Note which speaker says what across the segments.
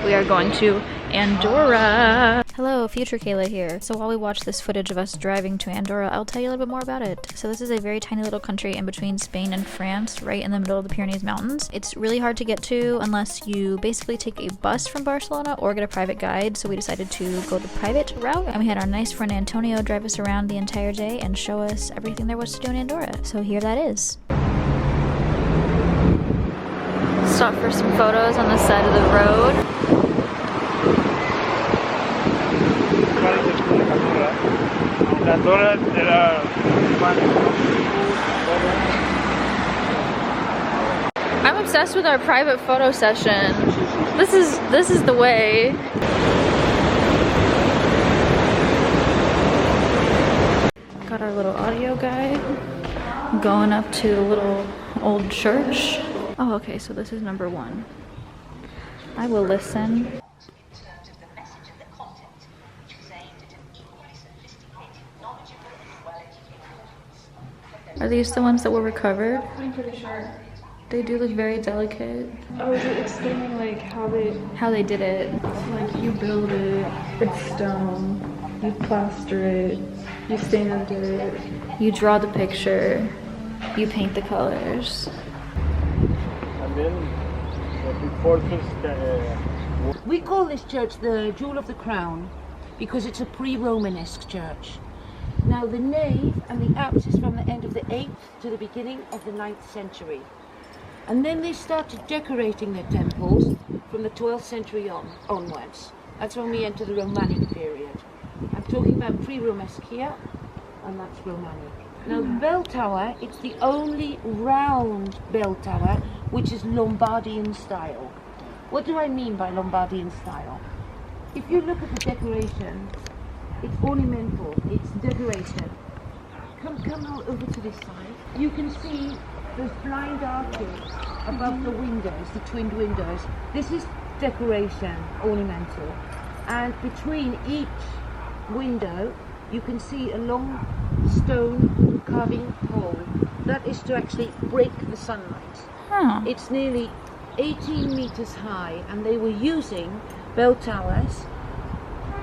Speaker 1: We are going to Andorra. Hello, future Kayla here. So while we watch this footage of us driving to Andorra, I'll tell you a little bit more about it. So this is a very tiny little country in between Spain and France, right in the middle of the Pyrenees Mountains. It's really hard to get to unless you basically take a bus from Barcelona or get a private guide. So we decided to go the private route, and we had our nice friend Antonio drive us around the entire day and show us everything there was to do in Andorra. So here that is. Stop for some photos on the side of the road. I'm obsessed with our private photo session. This is the way. Got our little audio guide. Going up to a little old church. Oh, okay, so this is number 1. I will listen. Are these the ones that were recovered?
Speaker 2: I'm pretty sure.
Speaker 1: They do look very delicate.
Speaker 2: Oh, is it explaining like how they
Speaker 1: did it?
Speaker 2: like you build it, it's stone, you plaster it, you sand it,
Speaker 1: you draw the picture, you paint the colors.
Speaker 3: And then before this,
Speaker 4: we call this church the Jewel of the Crown because it's a pre-Romanesque church. Now the nave and the apse is from the end of the 8th to the beginning of the 9th century. And then they started decorating their temples from the 12th century onwards. That's when we enter the Romanic period. I'm talking about pre-Romanesque here, and that's Romanic. Now the bell tower, it's the only round bell tower which is Lombardian style. What do I mean by Lombardian style? If you look at the decoration, it's ornamental, it's decoration. Come on over to this side. You can see those blind arches above the windows, the twinned windows. This is decoration, ornamental. And between each window, you can see a long stone carving hole. That is to actually break the sunlight.
Speaker 1: Huh.
Speaker 4: It's nearly 18 meters high, and they were using bell towers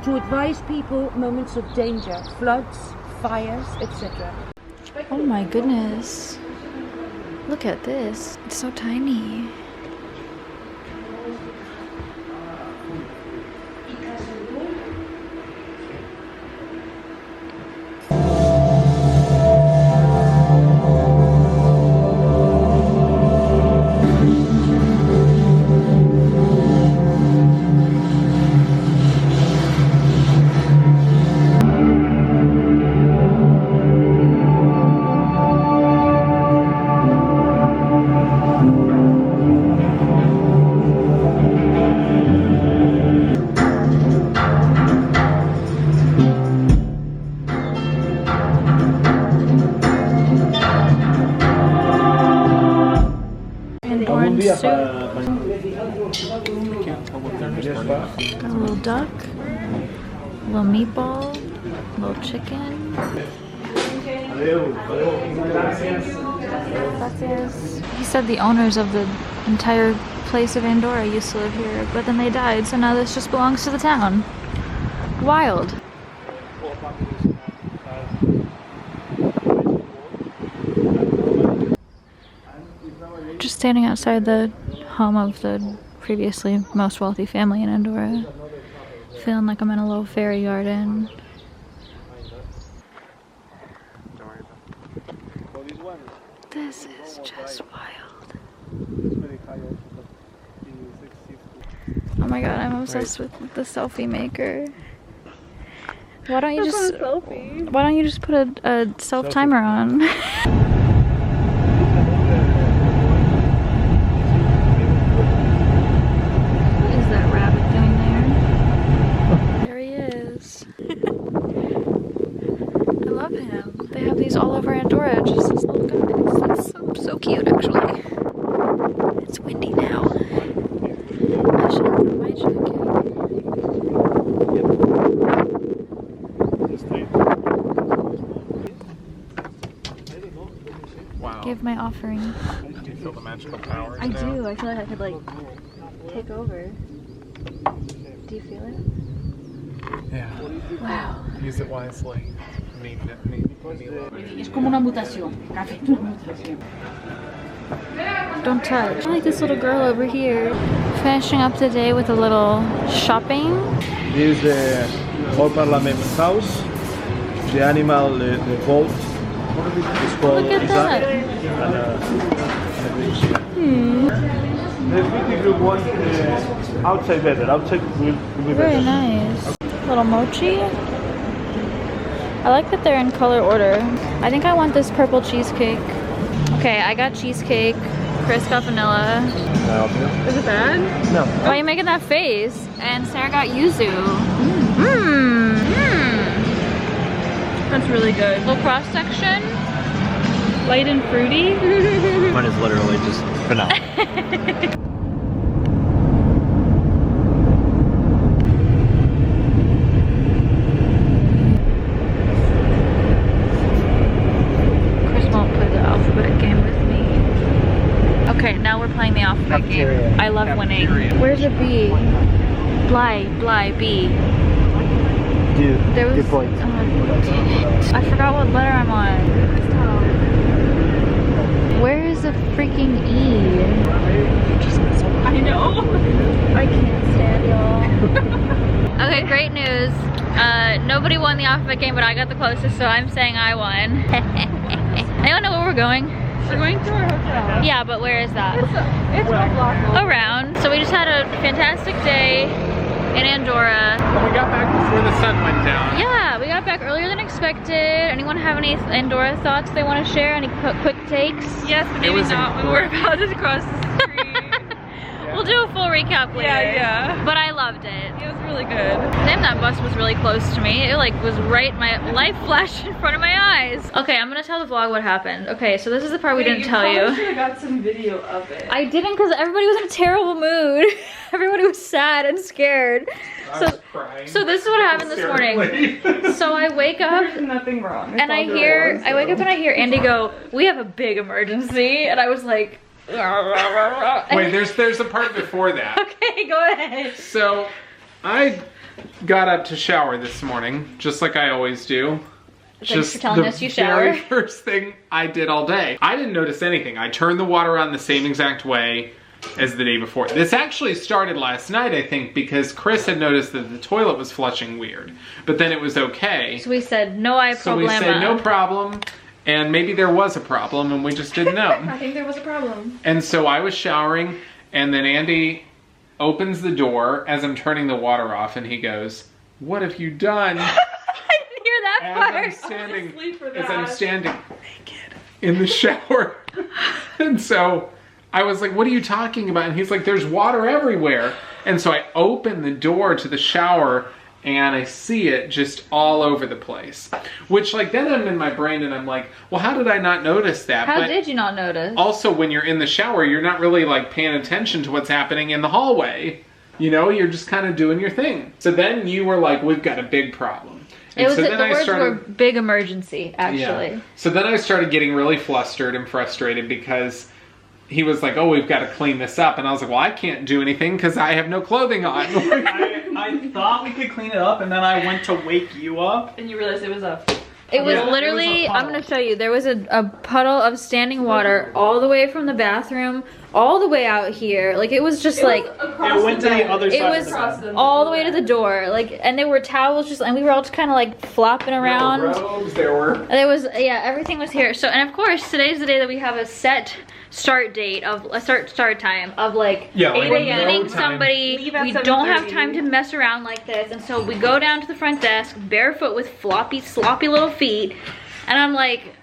Speaker 4: to advise people moments of danger, floods, fires, etc.
Speaker 1: Oh my goodness. Look at this. It's so tiny. Soup. Got a little duck, a little meatball, a little chicken. He said the owners of the entire place of Andorra used to live here, but then they died, so now this just belongs to the town. Wild. Just standing outside the home of the previously most wealthy family in Andorra. Feeling like I'm in a little fairy garden. This is just wild. Oh my god, I'm obsessed with the selfie maker. Why don't you just put a self timer on? They have these all over Andorra, just this little guy. It's so cute, actually. It's windy now. I should put my jacket. Wow. Give my offering.
Speaker 3: Do you feel the magical power?
Speaker 1: I do. I feel like I could, like, take over. Do you feel it?
Speaker 3: Yeah.
Speaker 1: Wow.
Speaker 3: Use it wisely.
Speaker 4: Es como una mutación. Café es una mutación.
Speaker 1: Don't touch. I like this little girl over here. Finishing up the day with a little shopping.
Speaker 3: This is the Old Parliament House. The animal, the goat, is called
Speaker 1: Look at that.
Speaker 3: The beauty group one outside better. Outside will be better.
Speaker 1: Very nice. Little mochi. I like that they're in color order. I think I want this purple cheesecake. Okay, I got cheesecake. Chris got vanilla.
Speaker 2: Is it bad?
Speaker 3: No.
Speaker 1: Why are you making that face? And Sarah got yuzu. Mmm.
Speaker 2: That's really good.
Speaker 1: Little cross section.
Speaker 2: Light and fruity.
Speaker 3: Mine is literally just vanilla.
Speaker 1: Won't play the alphabet game with me. Okay, now we're playing the alphabet game. I love winning. Where's a B? Bly, B. There was,
Speaker 3: Good point.
Speaker 1: Oh, dang it. I forgot what letter I'm on. Where is the freaking E?
Speaker 2: I know.
Speaker 1: I can't stand y'all. Okay, great news. Nobody won the alphabet game, but I got the closest, so I'm saying I won. Anyone know where we're going?
Speaker 2: We're going to our hotel.
Speaker 1: Yeah, but where is that?
Speaker 2: It's a block over.
Speaker 1: Around. So we just had a fantastic day in Andorra.
Speaker 3: We got back before the sun went down.
Speaker 1: Yeah, we got back earlier than expected. Anyone have any Andorra thoughts they want to share? Any quick takes?
Speaker 2: Yes, but maybe not when we're about to cross the street.
Speaker 1: We'll do a full recap later.
Speaker 2: Yeah.
Speaker 1: But I loved it.
Speaker 2: It was really good.
Speaker 1: Damn, that bus was really close to me. It like was right, my life flashed in front of my eyes. Okay, I'm gonna tell the vlog what happened. Okay, so this is the part we didn't tell you.
Speaker 2: You should have got some video of it.
Speaker 1: I didn't because everybody was in a terrible mood. Everybody was sad and scared. So this is what happened this morning. So I wake up
Speaker 2: There's nothing wrong. It's
Speaker 1: and
Speaker 2: all
Speaker 1: I wake up and I hear Andy go, "We have a big emergency," and I was like,
Speaker 5: wait, there's a part before that.
Speaker 1: Okay, go ahead.
Speaker 5: So I got up to shower this morning, just like I always do.
Speaker 1: Thanks for telling us you shower.
Speaker 5: The very first thing I did all day. I didn't notice anything. I turned the water on the same exact way as the day before. This actually started last night, I think, because Chris had noticed that the toilet was flushing weird. But then it was okay.
Speaker 1: So we said, no problema.
Speaker 5: So we said, no problem. And maybe there was a problem and we just didn't know.
Speaker 2: I think there was a problem.
Speaker 5: And so I was showering and then Andy opens the door as I'm turning the water off and he goes, "What have you done?"
Speaker 1: I didn't hear that part.
Speaker 5: As I'm standing naked in the shower. And so I was like, "What are you talking about?" And he's like, "There's water everywhere." And so I open the door to the shower and I see it just all over the place. Which, like, then I'm in my brain and I'm like, well, how did I not notice that?
Speaker 1: How did you not notice?
Speaker 5: Also, when you're in the shower, you're not really, like, paying attention to what's happening in the hallway. You know, you're just kind of doing your thing. So then you were like, we've got a big problem. And
Speaker 1: it was
Speaker 5: so
Speaker 1: the words were big emergency, actually.
Speaker 5: Yeah. So then I started getting really flustered and frustrated because he was like, oh, we've got to clean this up. And I was like, well, I can't do anything because I have no clothing on.
Speaker 6: I thought we could clean it up, and then I went to wake you up.
Speaker 2: And you realized it was a...
Speaker 1: It was
Speaker 6: Yeah,
Speaker 1: literally,
Speaker 6: it was a
Speaker 1: I'm going to show you, there was a puddle of standing water all the way from the bathroom, all the way out here. Like, it was just like,
Speaker 6: It went to the other
Speaker 1: it
Speaker 6: side
Speaker 1: was
Speaker 6: of the bed.
Speaker 1: all the way to the door. Like, and there were towels just, and we were all just kind of like flopping around.
Speaker 5: There were robes, there were.
Speaker 1: There was, yeah, everything was here. So, and of course, today's the day that we have a set start date of a start time of like 8
Speaker 5: like
Speaker 1: a.m.
Speaker 5: no
Speaker 1: meeting
Speaker 5: time.
Speaker 1: somebody.
Speaker 2: Leave at
Speaker 1: We don't have
Speaker 2: 7:30.
Speaker 1: time to mess around like this, and so we go down to the front desk barefoot with floppy, sloppy little feet, and I'm like,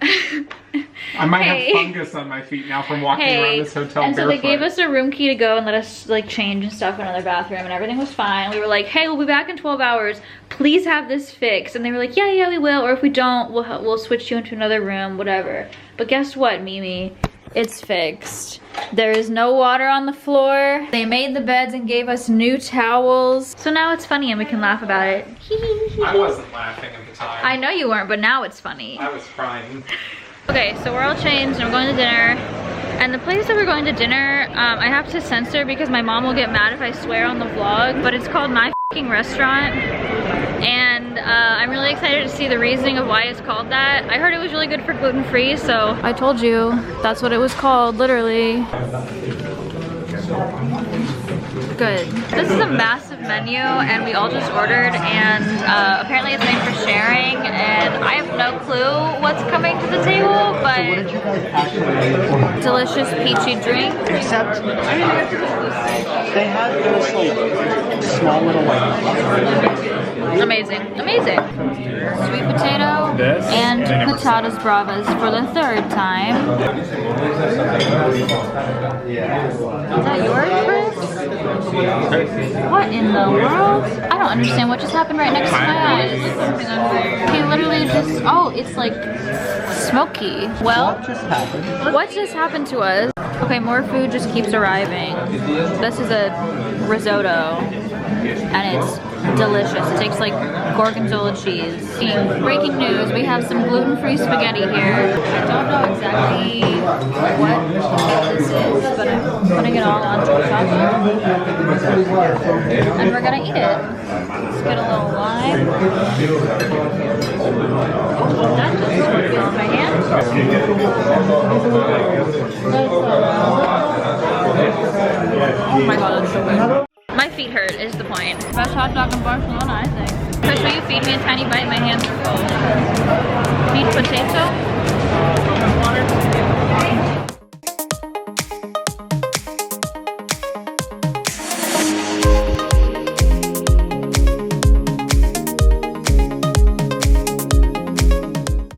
Speaker 5: I might
Speaker 1: Hey.
Speaker 5: have fungus on my feet now from walking around
Speaker 1: hey.
Speaker 5: this hotel
Speaker 1: And so
Speaker 5: barefoot.
Speaker 1: they gave us a room key to go and let us like change and stuff in another bathroom, and everything was fine. We were like, hey, we'll be back in 12 hours. Please have this fixed. And they were like, yeah, we will. Or if we don't, we'll switch you into another room, whatever. But guess what, Mimi? It's fixed. There is no water on the floor. They made the beds and gave us new towels. So now it's funny and we can laugh about it.
Speaker 5: I wasn't laughing at the time.
Speaker 1: I know you weren't, but now it's funny.
Speaker 5: I was crying.
Speaker 1: Okay, so we're all changed and we're going to dinner. And the place that we're going to dinner, I have to censor because my mom will get mad if I swear on the vlog, but it's called My F***ing Restaurant. And I'm really excited to see the reasoning of why it's called that. I heard it was really good for gluten-free, so I told you that's what it was called, literally. Good. This is a massive menu and we all just ordered, and apparently it's made for sharing, and I have no clue what's coming to the table, but
Speaker 7: What did you guys actually
Speaker 1: delicious peachy drink.
Speaker 7: Except they had those like small little like
Speaker 1: Amazing, amazing. Sweet potato and patatas bravas for the third time. Is that yours, Chris? What in the world? I don't understand what just happened right next to my eyes. He literally just, oh, it's like smoky. Well, what just happened to us? Okay, more food just keeps arriving. This is a risotto, and it's delicious. It tastes like gorgonzola cheese. Breaking news, we have some gluten-free spaghetti here. I don't know exactly what this is, but I'm putting it all on tortilla, and we're gonna eat it. Let's get a little lime. That just feels my hand. Oh my god, that's so good. My feet hurt is the point. Best hot dog in Barcelona, I think. Chris, will you feed me a tiny bite? My hands are full. Meat potato.